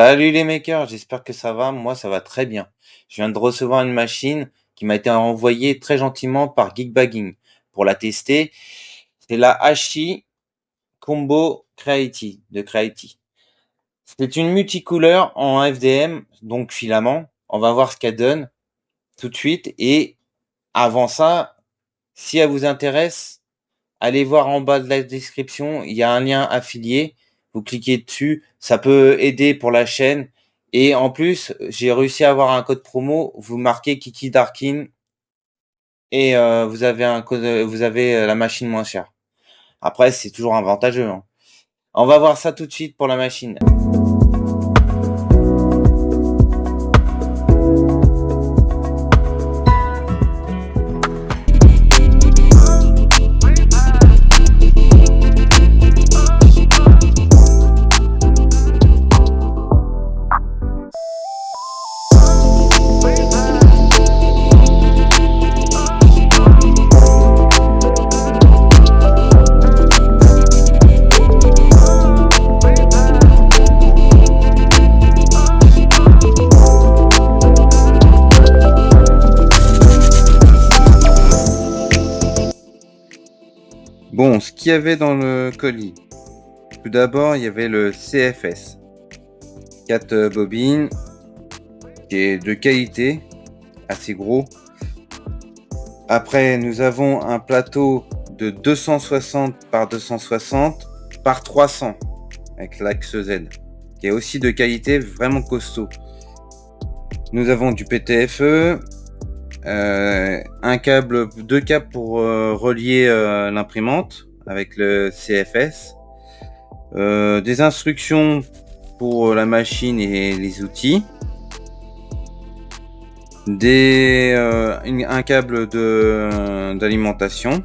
Salut les makers, j'espère que ça va. Moi, ça va très bien. Je viens de recevoir une machine qui m'a été envoyée très gentiment par Geekbagging pour la tester. C'est la Hachi Combo Creality de Creality. C'est une multicouleur en FDM, donc filament. On va voir ce qu'elle donne tout de suite. Et avant ça, si elle vous intéresse, allez voir en bas de la description, il y a un lien affilié. Vous cliquez dessus, ça peut aider pour la chaîne. Et en plus, j'ai réussi à avoir un code promo. Vous marquez Kiki Darkin et vous avez un code, vous avez la machine moins chère. Après, c'est toujours avantageux, hein. On va voir ça tout de suite pour la machine. Bon, ce qu'il y avait dans le colis. Tout d'abord, il y avait le CFS. 4 bobines, qui est de qualité, assez gros. Après, nous avons un plateau de 260 par 260 par 300 avec l'axe Z, qui est aussi de qualité, vraiment costaud. Nous avons du PTFE, deux câbles pour relier l'imprimante avec le CFS, des instructions pour la machine et les outils, un câble d'alimentation,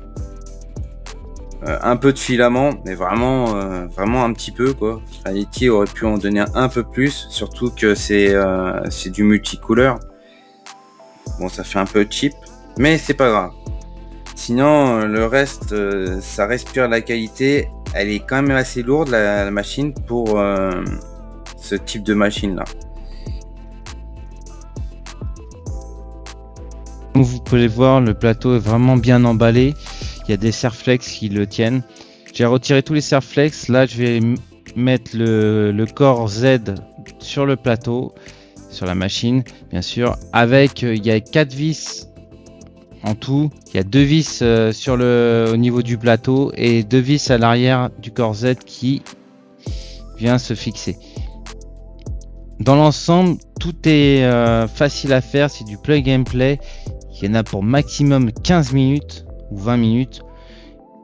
un peu de filament, mais vraiment un petit peu quoi. Creality aurait pu en donner un peu plus, surtout que c'est du multicouleur. Bon, ça fait un peu cheap, mais c'est pas grave. Sinon, le reste, ça respire la qualité. Elle est quand même assez lourde la machine pour ce type de machine là. Comme vous pouvez voir, le plateau est vraiment bien emballé. Il y a des serflex qui le tiennent. J'ai retiré tous les serflex. Là, je vais mettre le corps Z sur le plateau, sur la machine, bien sûr. Avec, il y a 4 vis en tout. Il y a 2 vis au niveau du plateau et 2 vis à l'arrière du corps Z qui vient se fixer. Dans l'ensemble, tout est facile à faire. C'est du plug and play. Il y en a pour maximum 15 minutes ou 20 minutes.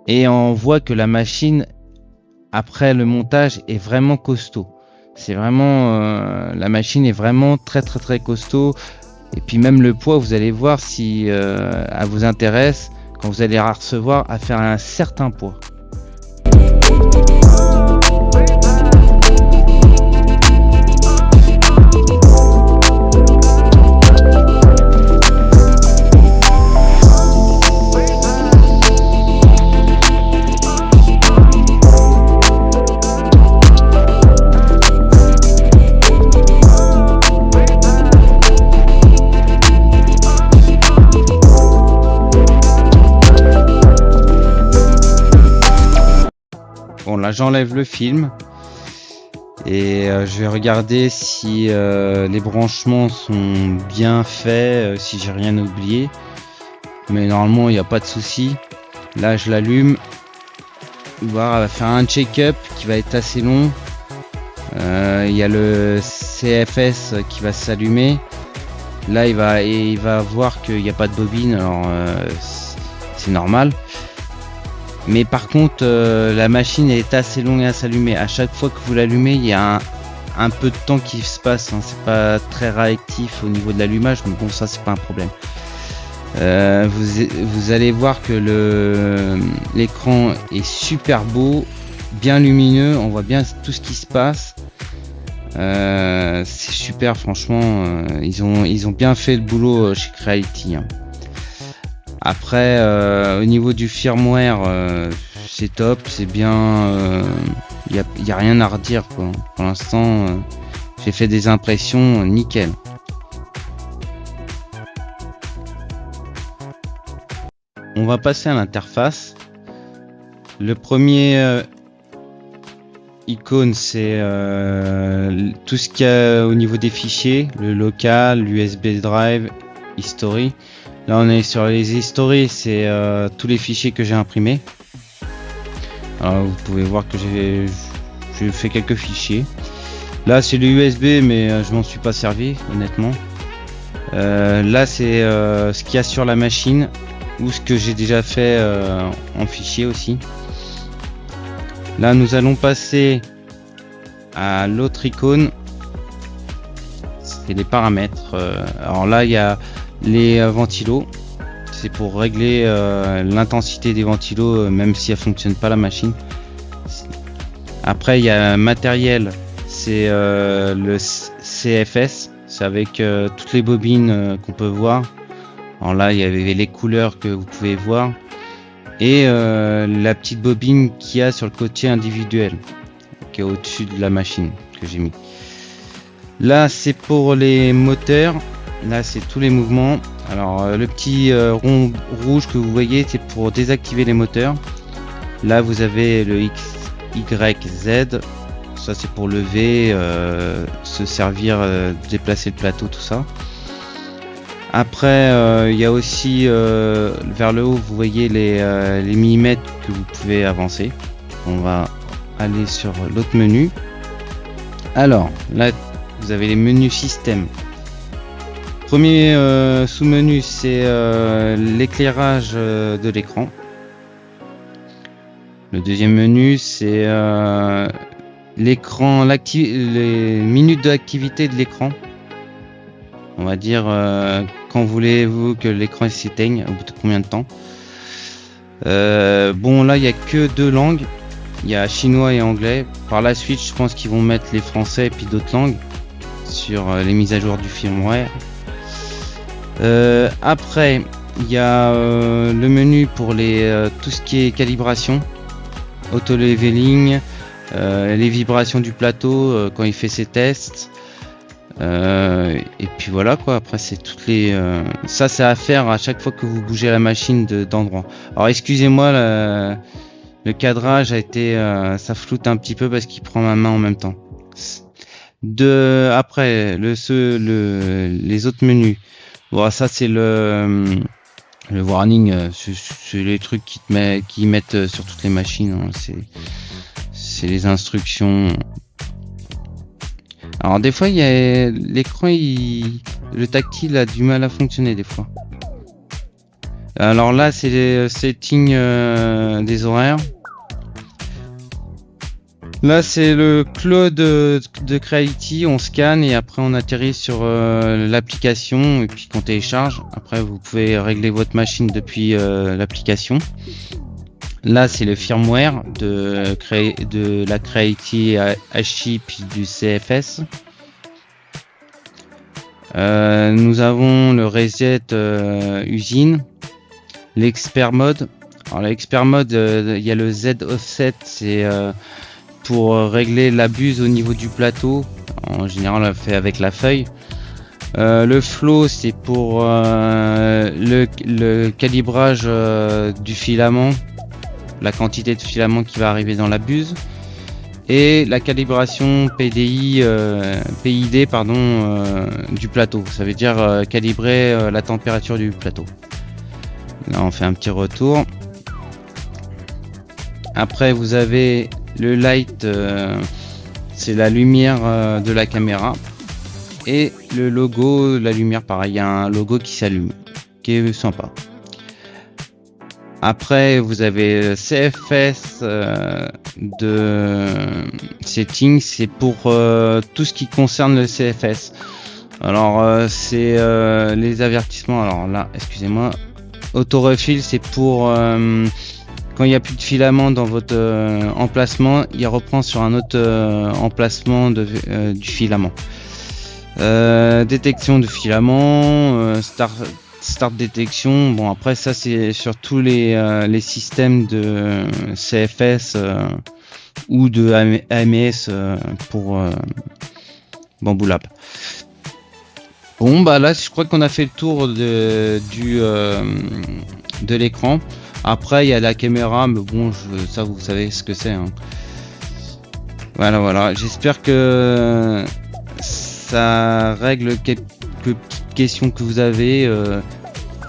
Et on voit que la machine, après le montage, est vraiment costaud. C'est vraiment la machine est vraiment très costaud. Et puis même le poids, vous allez voir si elle vous intéresse quand vous allez la recevoir à faire un certain poids. Bon, là j'enlève le film et je vais regarder si les branchements sont bien faits, si j'ai rien oublié, mais normalement il n'y a pas de souci. Là je l'allume, voir, elle va faire un check-up qui va être assez long. Il y a le CFS qui va s'allumer. Là il va voir qu'il n'y a pas de bobine, alors c'est normal. Mais par contre, la machine est assez longue à s'allumer. À chaque fois que vous l'allumez, il y a un peu de temps qui se passe, hein. C'est pas très réactif au niveau de l'allumage, mais bon, ça c'est pas un problème. Vous allez voir que l'écran est super beau, bien lumineux. On voit bien tout ce qui se passe. C'est super, franchement. Ils ont bien fait le boulot chez Creality, hein. Après, au niveau du firmware, c'est top, c'est bien. Il y a rien à redire quoi. Pour l'instant, j'ai fait des impressions nickel. On va passer à l'interface. Le premier icône, c'est tout ce qu'il y a au niveau des fichiers, le local, l'USB drive, history. Là on est sur les history, c'est tous les fichiers que j'ai imprimés. Alors vous pouvez voir que j'ai fait quelques fichiers. Là c'est le USB, mais je m'en suis pas servi honnêtement. Là c'est ce qu'il y a sur la machine ou ce que j'ai déjà fait en fichier aussi. Là nous allons passer à l'autre icône, c'est les paramètres. Alors là il y a les ventilos, c'est pour régler l'intensité des ventilos même si elle fonctionne pas la machine. Après il y a matériel, c'est le CFS, c'est avec toutes les bobines qu'on peut voir. Alors là il y avait les couleurs que vous pouvez voir et la petite bobine qu'il y a sur le côté individuel qui est au-dessus de la machine que j'ai mis. Là c'est pour les moteurs, là c'est tous les mouvements. Alors le petit rond rouge que vous voyez, c'est pour désactiver les moteurs. Là vous avez le X, Y, Z, ça c'est pour lever, se servir, déplacer le plateau, tout ça. Après il y a aussi vers le haut vous voyez les millimètres que vous pouvez avancer. On va aller sur l'autre menu. Alors là vous avez les menus système. Premier sous-menu c'est l'éclairage de l'écran. Le deuxième menu c'est l'écran, les minutes d'activité de l'écran. On va dire quand voulez-vous que l'écran s'éteigne, au bout de combien de temps. Bon là il n'y a que deux langues, il y a chinois et anglais. Par la suite je pense qu'ils vont mettre les français et puis d'autres langues sur les mises à jour du firmware. Après il y a le menu pour tout ce qui est calibration, auto leveling, les vibrations du plateau quand il fait ses tests. Et puis voilà quoi, après c'est toutes les ça c'est à faire à chaque fois que vous bougez la machine d'endroit. Alors excusez-moi, le cadrage a été ça floute un petit peu parce qu'il prend ma main en même temps. Après les autres menus, bon ça c'est le warning, c'est les trucs qui mettent sur toutes les machines, hein. C'est les instructions. Alors des fois il y a l'écran, le tactile a du mal à fonctionner des fois. Alors là c'est les settings des horaires. Là c'est le cloud de Creality, on scanne et après on atterrit sur l'application et puis qu'on télécharge. Après vous pouvez régler votre machine depuis l'application. Là c'est le firmware de la Creality HI puis du CFS. Nous avons le reset usine, l'expert mode. Alors l'expert mode, il y a le Z offset, c'est pour régler l'abuse au niveau du plateau. En général on le fait avec la feuille. Le flow c'est pour le calibrage du filament, la quantité de filament qui va arriver dans la buse, et la calibration PID du plateau, ça veut dire calibrer la température du plateau. Là on fait un petit retour. Après vous avez le light, c'est la lumière de la caméra, et le logo, la lumière pareil, il y a un logo qui s'allume qui est sympa. Après vous avez CFS de settings, c'est pour tout ce qui concerne le CFS. Alors c'est les avertissements. Alors là excusez-moi, auto refill c'est pour quand il n'y a plus de filament dans votre emplacement, il reprend sur un autre emplacement du filament. Détection de filament, start détection. Bon après ça c'est sur tous les systèmes de CFS ou de AMS Bamboo Lab. Bon bah là je crois qu'on a fait le tour de l'écran. Après il y a la caméra, mais bon ça vous savez ce que c'est, hein. Voilà, j'espère que ça règle quelques petites questions que vous avez,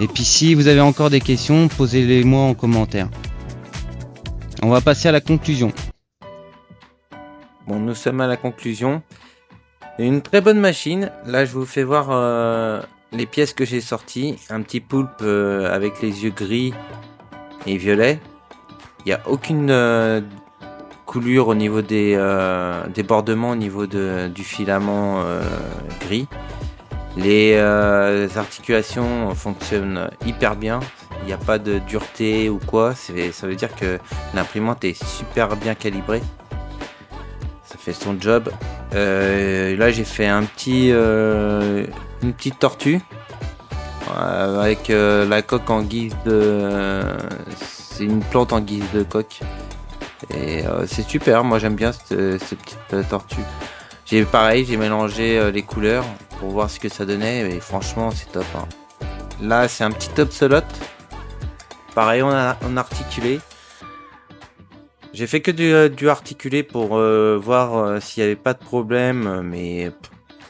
et puis si vous avez encore des questions, posez-les moi en commentaire. On va passer à la conclusion. Bon, nous sommes à la conclusion. Une très bonne machine. Là, je vous fais voir les pièces que j'ai sorties. Un petit poulpe avec les yeux gris et violets. Il n'y a aucune coulure au niveau des débordements au niveau du filament gris. Les articulations fonctionnent hyper bien. Il n'y a pas de dureté ou quoi. Ça veut dire que l'imprimante est super bien calibrée. Ça fait son job. Là j'ai fait une petite tortue avec la coque en guise de... c'est une plante en guise de coque. Et c'est super, moi j'aime bien ces petites tortues. J'ai mélangé les couleurs pour voir ce que ça donnait et franchement c'est top, hein. Là c'est un petit Top-Solot. Pareil, on a articulé. J'ai fait que du articulé pour voir s'il n'y avait pas de problème, mais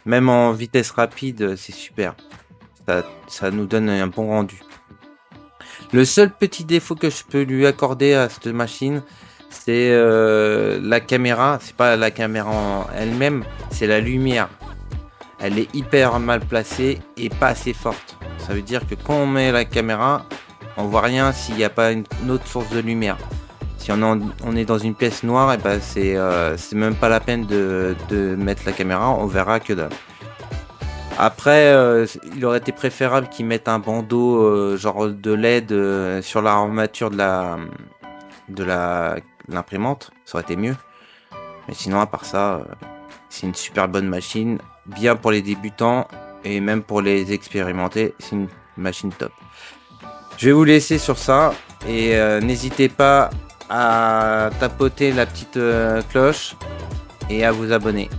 même en vitesse rapide, c'est super. Ça nous donne un bon rendu. Le seul petit défaut que je peux lui accorder à cette machine, c'est la caméra. C'est pas la caméra en elle-même, c'est la lumière. Elle est hyper mal placée et pas assez forte. Ça veut dire que quand on met la caméra, on voit rien s'il n'y a pas une autre source de lumière. Si on est dans une pièce noire, et ben c'est même pas la peine de mettre la caméra, on verra que dalle. Après, il aurait été préférable qu'ils mettent un bandeau genre de LED sur l'armature de l'imprimante, ça aurait été mieux. Mais sinon, à part ça, c'est une super bonne machine, bien pour les débutants et même pour les expérimentés, c'est une machine top. Je vais vous laisser sur ça et n'hésitez pas à tapoter la petite cloche et à vous abonner.